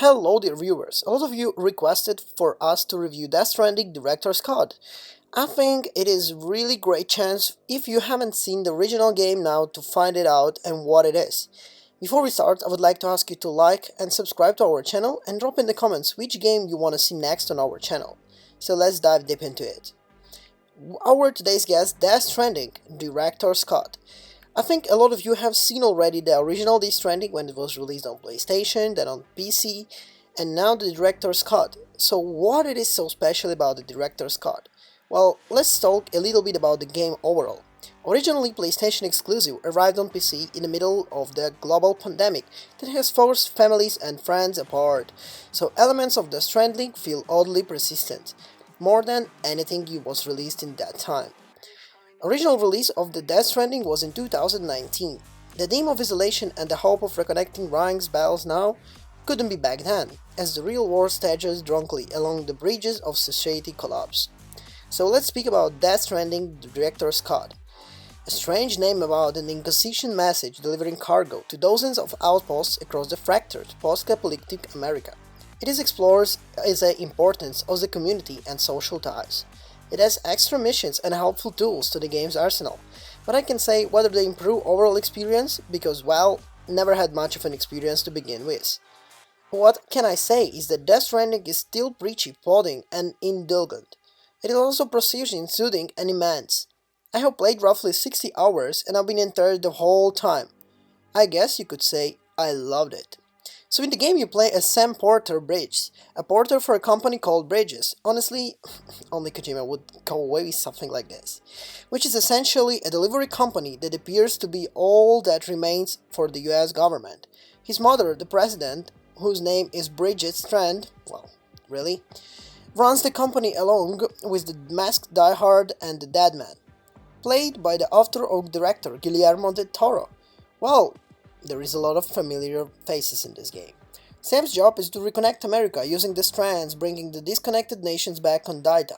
Hello dear viewers, a lot of you requested for us to review Death Stranding Director's Cut. I think it is really great chance if you haven't seen the original game now to find it out and what it is. Before we start, I would like to ask you to like and subscribe to our channel and drop in the comments which game you want to see next on our channel. So let's dive deep into it. Our today's guest, Death Stranding Director's Cut. I think a lot of you have seen already the original Death Stranding when it was released on PlayStation, then on PC, and now the Director's Cut. So what it is so special about the Director's Cut? Well, let's talk a little bit about the game overall. Originally PlayStation exclusive, arrived on PC in the middle of the global pandemic that has forced families and friends apart, so elements of Death Stranding feel oddly persistent, more than anything it was released in that time. Original release of the Death Stranding was in 2019. The theme of isolation and the hope of reconnecting rings bells now couldn't be back then, as the real world stages drunkenly along the bridges of society collapse. So let's speak about Death Stranding, the Director's Cut. A strange name about an inconsistent message delivering cargo to dozens of outposts across the fractured post-apocalyptic America. It explores the importance of the community and social ties. It has extra missions and helpful tools to the game's arsenal, but I can say whether they improve overall experience because, well, never had much of an experience to begin with. What can I say is that Death Stranding is still preachy, plodding, and indulgent. It is also precision, soothing, and immense. I have played roughly 60 hours and I've been entertained the whole time. I guess you could say I loved it. So in the game you play as Sam Porter Bridges, a porter for a company called Bridges. Honestly, only Kojima would go away with something like this. Which is essentially a delivery company that appears to be all that remains for the US government. His mother, the president, whose name is Bridget Strand, well, really, runs the company along with the masked diehard and the dead man, played by the after-oak director Guillermo del Toro. Well, there is a lot of familiar faces in this game. Sam's job is to reconnect America using the strands, bringing the disconnected nations back on data,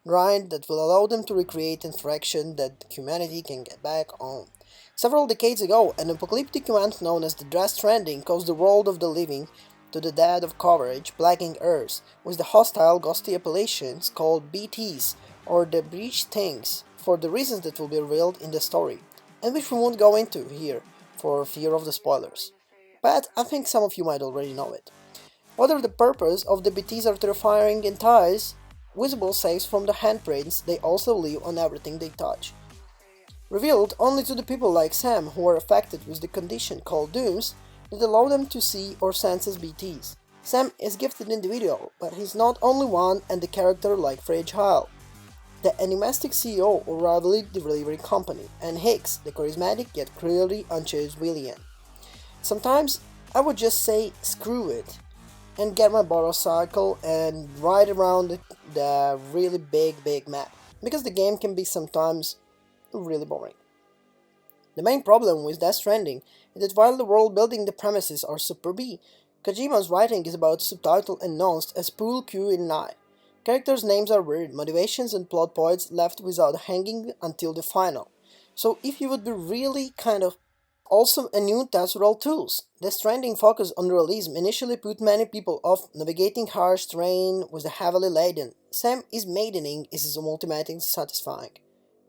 grind that will allow them to recreate interaction that humanity can get back on. Several decades ago, an apocalyptic event known as the Death Stranding caused the world of the living to the dead of coverage, blacking Earth, with the hostile ghostly Appalachians called BTs, or the Breach Things, for the reasons that will be revealed in the story, and which we won't go into here, for fear of the spoilers. But I think some of you might already know it. Whether the purpose of the BTs are terrifying in ties, visible saves from the handprints they also leave on everything they touch. Revealed only to the people like Sam who are affected with the condition called dooms that allow them to see or sense as BTs. Sam is a gifted individual, but he's not only one and the character like Fragile, the enigmatic CEO or rivalry delivery company, and Hicks, the charismatic yet clearly unchanged villain. Sometimes I would just say screw it and get my motorcycle and ride around the really big map, because the game can be sometimes really boring. The main problem with Death Stranding is that while the world building the premises are super B, Kojima's writing is about subtitle announced as pool Q in eye. Characters' names are weird, motivations and plot points left without hanging until the final. So if you would be really kind of also a new tutorial tools. The Stranding focus on realism initially put many people off navigating harsh terrain with the heavily laden. Sam is maidening is ultimately satisfying.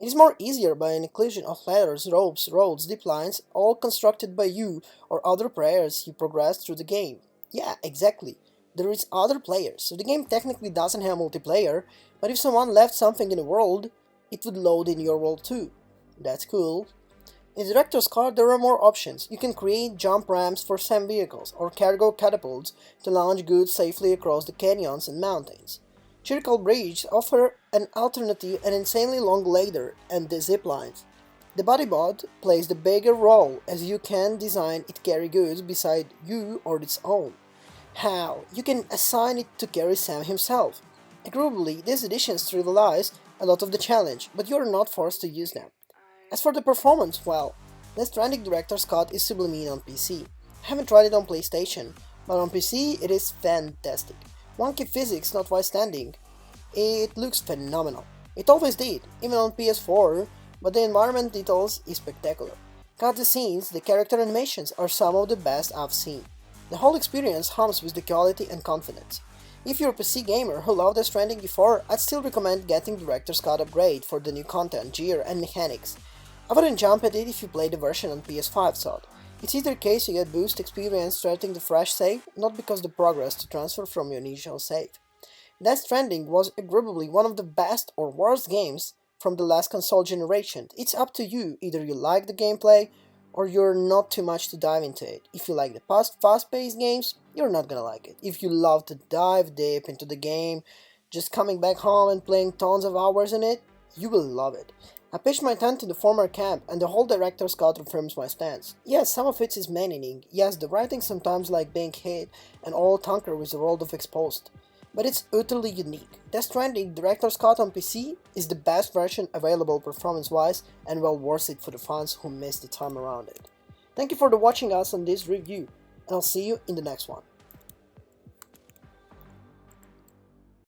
It is more easier by an inclusion of ladders, ropes, roads, zip lines, all constructed by you or other players you progress through the game. Yeah, exactly. There is other players, so the game technically doesn't have multiplayer, but if someone left something in the world, it would load in your world too. That's cool. In the Director's Cut there are more options. You can create jump ramps for SAM vehicles, or cargo catapults to launch goods safely across the canyons and mountains. Circle bridges offer an alternative, an insanely long ladder, and the zip lines. The bodybot plays the bigger role, as you can design it carry goods beside you or its own. How? You can assign it to carry Sam himself. Agreeably, these additions trivialize a lot of the challenge, but you are not forced to use them. As for the performance, well, the Stranding Director's Cut is sublime on PC. I haven't tried it on PlayStation, but on PC it is fantastic. Wonky physics notwithstanding, it looks phenomenal. It always did, even on PS4, but the environment details is spectacular. Cut the scenes, the character animations are some of the best I've seen. The whole experience hums with the quality and confidence. If you're a PC gamer who loved Death Stranding before, I'd still recommend getting Director's Cut upgrade for the new content, gear, and mechanics. I wouldn't jump at it if you play the version on PS5 though. It's either case you get boost experience starting the fresh save, not because the progress to transfer from your initial save. Death Stranding was arguably one of the best or worst games from the last console generation. It's up to you, either you like the gameplay or you're not too much to dive into it. If you like the fast-paced games, you're not gonna like it. If you love to dive deep into the game, just coming back home and playing tons of hours in it, you will love it. I pitched my tent in the former camp, and the whole director's cut confirms my stance. Yes, some of it is maddening. Yes, the writing sometimes like being hit and all tanker with the world of exposed. But it's utterly unique. Death Stranding Director's Cut on PC is the best version available performance-wise and well worth it for the fans who missed the time around it. Thank you for watching us on this review, and I'll see you in the next one.